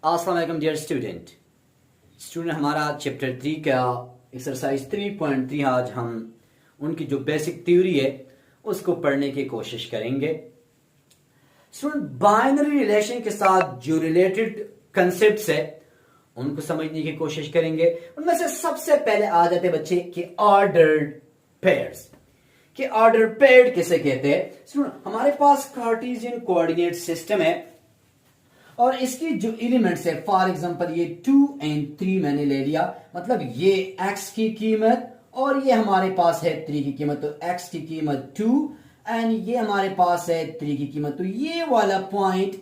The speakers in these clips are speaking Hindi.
अस्सलाम वालेकुम डियर स्टूडेंट हमारा चैप्टर 3 का एक्सरसाइज 3.3 आज हम उनकी जो बेसिक थ्योरी है उसको पढ़ने की कोशिश करेंगे। स्टूडेंट बाइनरी रिलेशन के साथ जो रिलेटेड कंसेप्ट्स है उनको समझने की कोशिश करेंगे। उनमें से सबसे पहले आ जाते बच्चे कि ऑर्डर्ड पेयर्स कि ऑर्डर पेयर्ड किसे कहते हैं। स्टूडेंट हमारे पास कार्टेशियन कोऑर्डिनेट सिस्टम है और इसकी जो एलिमेंट्स है फॉर एग्जांपल ये 2 और 3 मैंने ले लिया, मतलब ये x की कीमत और ये हमारे पास है 3 की कीमत, तो x की कीमत 2 एंड ये हमारे पास है 3 की कीमत, तो ये वाला पॉइंट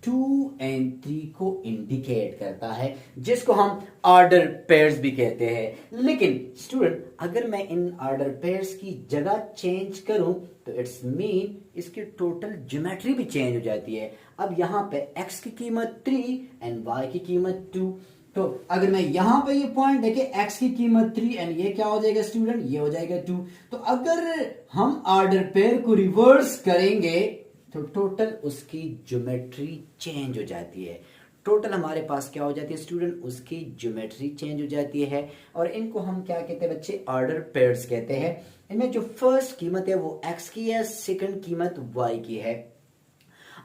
2 और 3 को इंडिकेट करता है जिसको हम ऑर्डर पेयर्स भी कहते हैं। लेकिन स्टूडेंट अगर मैं इन ऑर्डर पेयर्स की जगह चेंज करूं तो इट्स मीन इसकी टोटल ज्योमेट्री भी चेंज हो जाती है। अब यहां पे x की कीमत 3 एंड y की कीमत 2, तो अगर मैं यहां पे ये पॉइंट देखे x की कीमत 3 एंड ये क्या हो जाएगा स्टूडेंट, ये हो जाएगा 2। तो अगर हम ऑर्डर पेयर को रिवर्स करेंगे तो टोटल उसकी ज्योमेट्री चेंज हो जाती है। टोटल हमारे पास क्या हो जाती है स्टूडेंट, उसकी ज्योमेट्री चेंज हो जाती है और इनको हम क्या कहते हैं बच्चे, ऑर्डर पेयर्स कहते हैं। इनमें जो फर्स्ट कीमत है वो x की है, सेकंड कीमत y की है।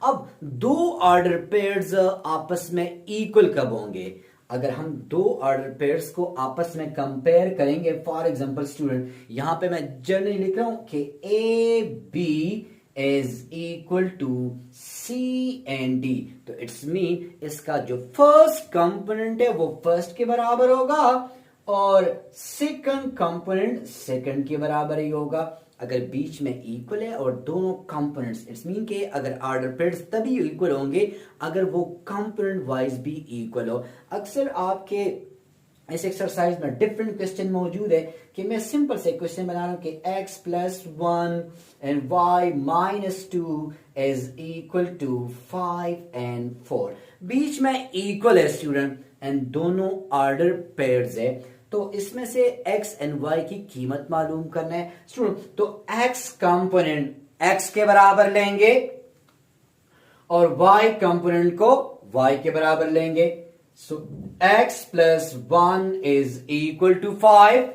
अब दो ऑर्डर पेयर्स आपस में इक्वल कब होंगे, अगर हम दो ऑर्डर पेयर्स को आपस में कंपेयर करेंगे। फॉर एग्जांपल स्टूडेंट यहां पे मैं जनरली लिख रहा हूं कि A B is equal to C and D, तो इट्स मीन इसका जो फर्स्ट कंपोनेंट है वो फर्स्ट के बराबर होगा और सेकंड कंपोनेंट सेकंड के बराबर ही होगा। अगर बीच में इक्वल है और दोनों कंपोनेंट्स, इट्स मीन के अगर ऑर्डर पेयर्स तभी इक्वल होंगे अगर वो कंपोनेंट वाइज भी इक्वल हो। अक्सर आपके इस एक्सरसाइज में डिफरेंट क्वेश्चन मौजूद है कि मैं सिंपल से क्वेश्चन बना रहा हूं कि x plus 1 and y minus 2 is equal to 5 and 4। बीच में इक्वल है स्टूडेंट एंड दोनों ऑर्डर पेयर्स है, तो इसमें से x एंड y की कीमत मालूम करना है स्टूडेंट। तो x कंपोनेंट x के बराबर लेंगे और y कंपोनेंट को y के बराबर लेंगे। So x plus 1 is equal to 5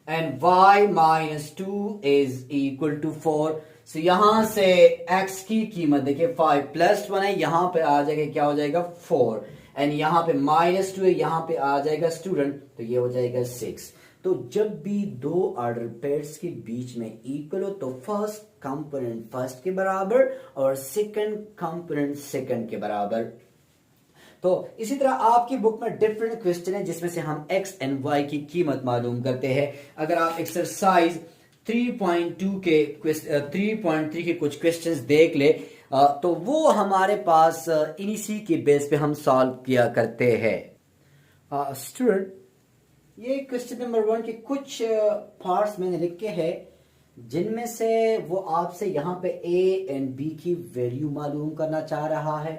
and y minus 2 is equal to 4। So यहां से x की कीमत देखिए 5 प्लस 1 है, यहां पे आ जाएगा क्या हो जाएगा 4 एंड यहां पे माइनस 2 है, यहां पे आ जाएगा स्टूडेंट तो ये हो जाएगा 6। तो जब भी दो ऑर्डर पेयर्स के बीच में इक्वल हो तो फर्स्ट कंपोनेंट फर्स्ट के बराबर और सेकंड कंपोनेंट सेकंड के बराबर। तो इसी तरह आपकी बुक में डिफरेंट क्वेश्चन है जिसमें से हम x एंड y की कीमत मालूम करते हैं। अगर आप एक्सरसाइज 3.2 के 3.3 के कुछ क्वेश्चंस देख ले तो वो हमारे पास इसी के बेस पे हम सॉल्व किया करते हैं। स्टूडेंट ये क्वेश्चन नंबर 1 के कुछ पार्ट्स मैंने लिखे हैं जिनमें से वो आपसे यहाँ पे a एंड b की वैल्यू मालूम करना चाह रहा है।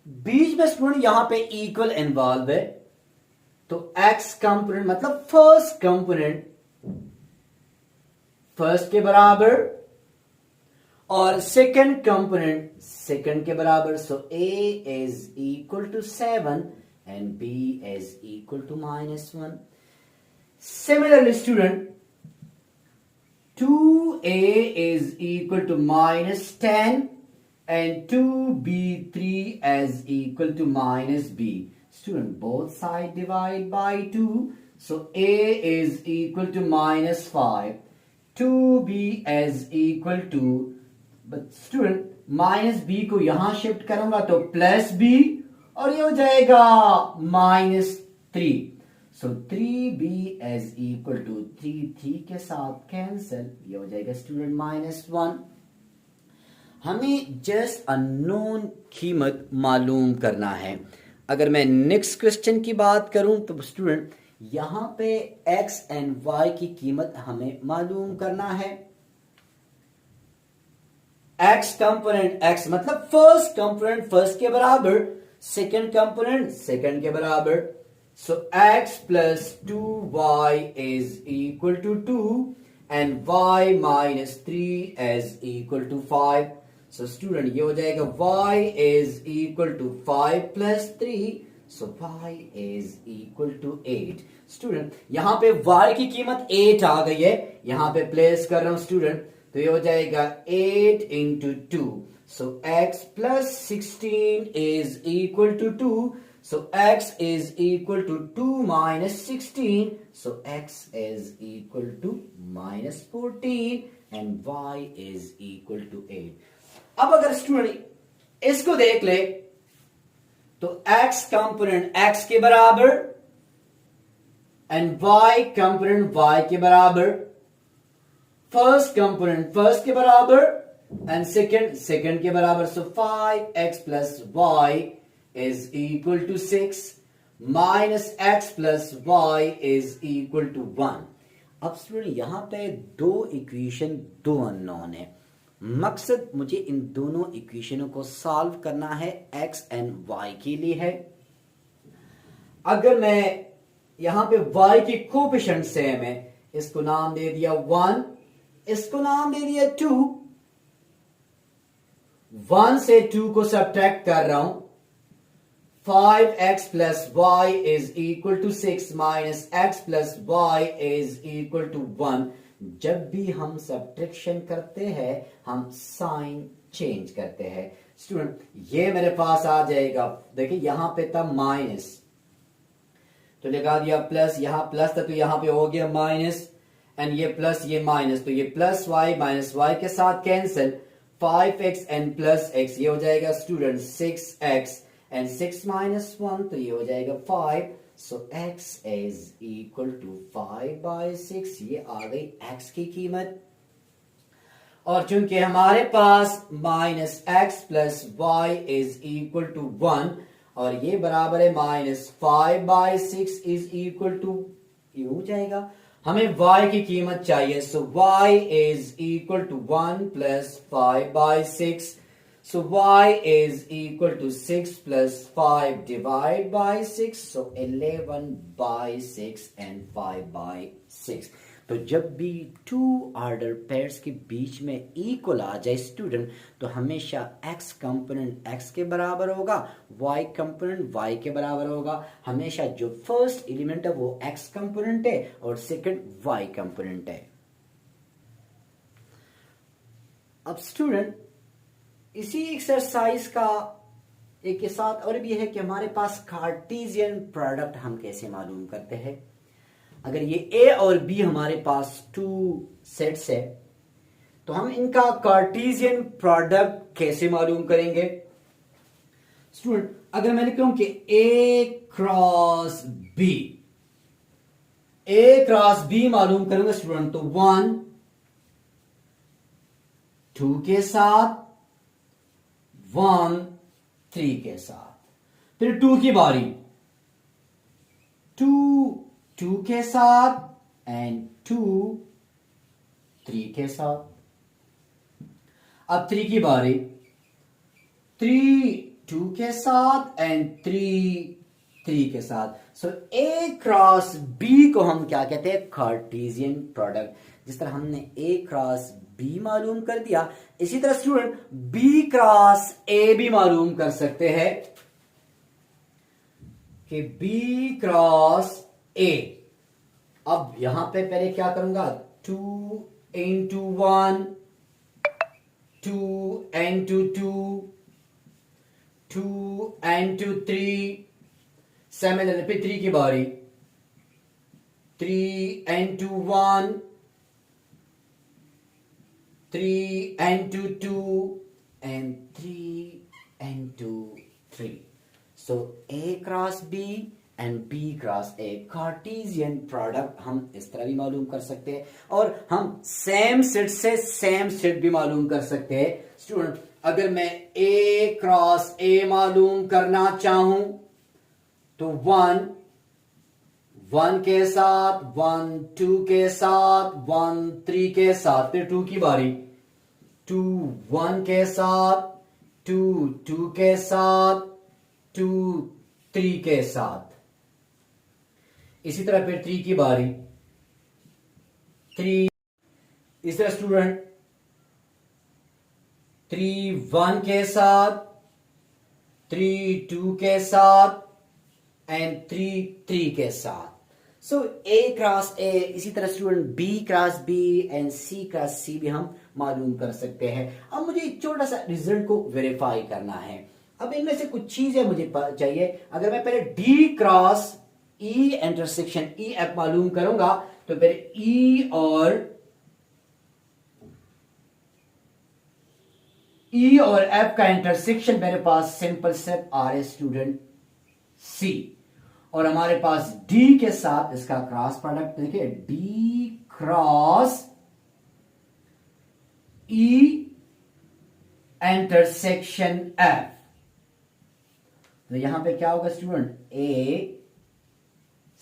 बीच में स्टूडेंट यहां पे इक्वल इन्वॉल्व है, तो x कंपोनेंट मतलब फर्स्ट कंपोनेंट फर्स्ट के बराबर और सेकंड कंपोनेंट सेकंड के बराबर। So a is equal to 7 and b is equal to -1। Similarly student 2a is equal to -10 and 2b3 is equal to -b. Student, both sides divide by 2. So a is equal to -5. 2b is equal to, but student -b को यहां शिफ्ट करूंगा तो +b और ये हो जाएगा -3। So 3b is equal to 3 के साथ कैंसिल, ये हो जाएगा स्टूडेंट -1। हमें जस्ट अननोन कीमत मालूम करना है। अगर मैं नेक्स्ट क्वेश्चन की बात करूं तो स्टूडेंट यहां पे x एंड y की कीमत हमें मालूम करना है। x कंपोनेंट x मतलब फर्स्ट कंपोनेंट फर्स्ट के बराबर, सेकंड कंपोनेंट सेकंड के बराबर। So x plus 2y is equal to 2 and y minus 3 is equal to 5। So student ये हो जाएगा y is equal to 5 plus 3, so y is equal to 8। Student यहां पे y की कीमत 8 आ गई है, यहां पे प्लेस कर रहा हूं स्टूडेंट, तो ये हो जाएगा 8 into 2, so x plus 16 is equal to 2, so x is equal to 2 minus 16, so x is equal to minus 14 and y is equal to 8। अब अगर स्टूडेंट इसको देख ले तो x कंपोनेंट x के बराबर एंड y कंपोनेंट y के बराबर, फर्स्ट कंपोनेंट फर्स्ट के बराबर एंड सेकंड के बराबर, सो 5x plus y is equal to 6 minus x plus y is equal to 1। अब स्टूडेंट यहां पे दो इक्वेशन, दो अननोन है, मकसद मुझे इन दोनों इक्वेशनों को सॉल्व करना है, x एंड y के लिए है। अगर मैं यहां पे y की कोएफिशिएंट सेम है, इसको नाम दे दिया 1, इसको नाम दे दिया 2, 1 से 2 को सब्ट्रैक्ट कर रहा हूं, 5x plus y is equal to 6 minus x plus y is equal to 1। जब भी हम सब्ट्रैक्शन करते हैं हम साइन चेंज करते हैं। स्टूडेंट ये मेरे पास आ जाएगा, देखिए यहां पे था माइनस तो लगा दिया प्लस, यहां प्लस था तो यहां पे हो गया माइनस, एंड ये प्लस ये माइनस, तो ये प्लस वाई माइनस वाई के साथ cancel, 5x and plus x ये हो जाएगा स्टूडेंट 6x and 6 minus 1, तो ये हो जाएगा 5, so x is equal to 5 by 6। ये आ गई x की कीमत, और चूंकि हमारे पास minus X plus Y is equal to 1 और ये बराबर है minus 5 by 6 is equal to, ये हो जाएगा, हमें y की कीमत चाहिए, so y is equal to 1 plus 5 by 6, so y is equal to 6 plus 5 divided by 6, so 11 by 6 and 5 by 6। तो जब भी टू ऑर्डर पेयर्स के बीच में इक्वल आ जाए स्टूडेंट, तो हमेशा x कंपोनेंट x के बराबर होगा, y कंपोनेंट y के बराबर होगा। हमेशा जो फर्स्ट एलिमेंट है वो x कंपोनेंट है और सेकंड y कंपोनेंट है। अब स्टूडेंट इसी एक्सरसाइज का एक के साथ और भी है कि हमारे पास कार्टेशियन प्रोडक्ट हम कैसे मालूम करते हैं। अगर ये ए और बी हमारे पास टू सेट्स है तो हम इनका कार्टेशियन प्रोडक्ट कैसे मालूम करेंगे। स्टूडेंट अगर मैंने कहूं कि ए क्रॉस बी मालूम करूंगा स्टूडेंट, तो 1 2 के साथ, 1 3 के साथ, फिर 2 की बारी, 2 2 के साथ एंड 2 3 के साथ। अब 3 की बारी, 3 2 के साथ एंड 3 3 के साथ। सो ए क्रॉस बी को हम क्या कहते हैं, कार्टेशियन प्रोडक्ट। जिस तरह हमने ए क्रॉस बी मालूम कर दिया, इसी तरह स्टूडेंट बी क्रॉस ए भी मालूम कर सकते हैं कि बी क्रॉस ए। अब यहां पे पहले क्या करूंगा, 2 into 1, 2 into 2, 2 into 3, 7 फिर 3 की बारी, 3 into 1, 3 into 2 and 3 into 3. So A cross B and B cross A Cartesian product हम इस तरह भी मालूम कर सकते हैं, और हम सेम सेट से सेम सेट भी मालूम कर सकते हैं। स्टूडेंट अगर मैं A क्रॉस A मालूम करना चाहूं तो 1 1 के साथ, 1 2 के साथ, 1 3 के साथ, फिर 2 की बारी, 2 1 के साथ, 2 2 के साथ, 2 3 के साथ। इसी तरह फिर 3 की बारी, 3 इस तरह स्टूडेंट 3 1 के साथ, 3 2 के साथ एंड 3 3 के साथ। सो A क्रॉस A, इसी तरह student B cross B and C cross C भी हम मालूम कर सकते हैं। अब मुझे एक छोटा सा रिजल्ट को वेरीफाई करना है। अब इनमें से कुछ चीजें मुझे चाहिए। अगर मैं पहले D cross E intersection E F मालूम करूंगा तो फिर E और F का इंटरसेक्शन मेरे पास सिंपल स्टेप आ रहे स्टूडेंट C, और हमारे पास D के साथ इसका क्रॉस प्रोडक्ट देखिए, D cross E intersection F। तो यहां पे क्या होगा स्टूडेंट, A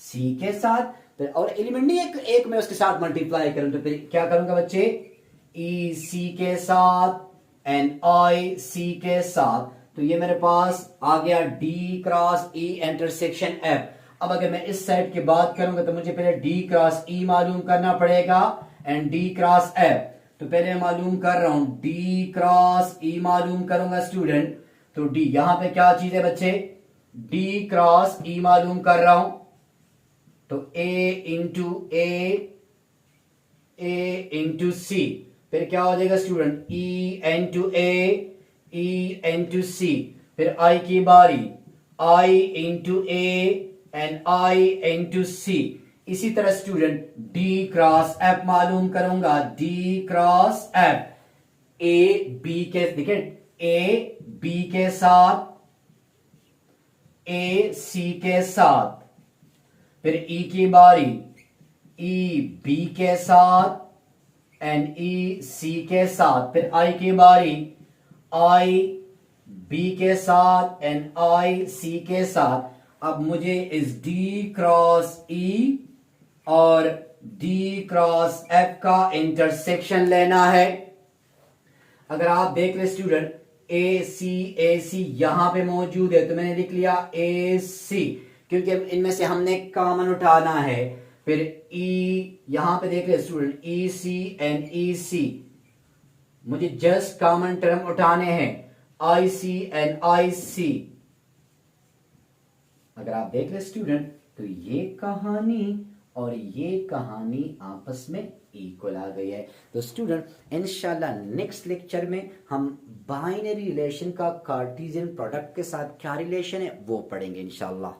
C के साथ, फिर और एलिमेंट नहीं एक मैं उसके साथ मल्टीप्लाई करूं तो फिर क्या करूंगा बच्चे, E C के साथ एंड I C के साथ। तो ये मेरे पास आ गया D cross E intersection F। अब अगर मैं इस साइड की बात करूंगा तो मुझे पहले D क्रॉस E मालूम करना पड़ेगा एंड D क्रॉस F। तो पहले मालूम कर रहा हूं, D क्रॉस E मालूम करूंगा स्टूडेंट। तो D यहां पे क्या चीज है बच्चे, D क्रॉस E मालूम कर रहा हूं तो A इंटू C, फिर क्या हो जाएगा स्टूडेंट, E इंटू C, फिर I की बारी, I into A and I into C। इसी तरह स्टूडेंट D क्रॉस F मालूम करूंगा, D cross F, A B के देखिए, A B के साथ, A C के साथ, फिर E की बारी, E B के साथ एंड E C के साथ, फिर I की बारी, I B के साथ एंड I C के साथ। अब मुझे इस D क्रॉस E और D क्रॉस F का इंटरसेक्शन लेना है। अगर आप देख ले स्टूडेंट, AC यहां पे मौजूद है तो मैंने लिख लिया AC, क्योंकि इनमें से हमने कॉमन उठाना है। फिर E यहां पे देख ले स्टूडेंट, EC एंड EC, मुझे जस्ट कॉमन टर्म उठाने हैं, IC एंड IC। अगर आप देख ले स्टूडेंट तो ये कहानी और ये कहानी आपस में इक्वल आ गई है। तो स्टूडेंट इंशाल्लाह नेक्स्ट लेक्चर में हम बाइनरी रिलेशन का कार्टेशियन प्रोडक्ट के साथ क्या रिलेशन है वो पढ़ेंगे इंशाल्लाह।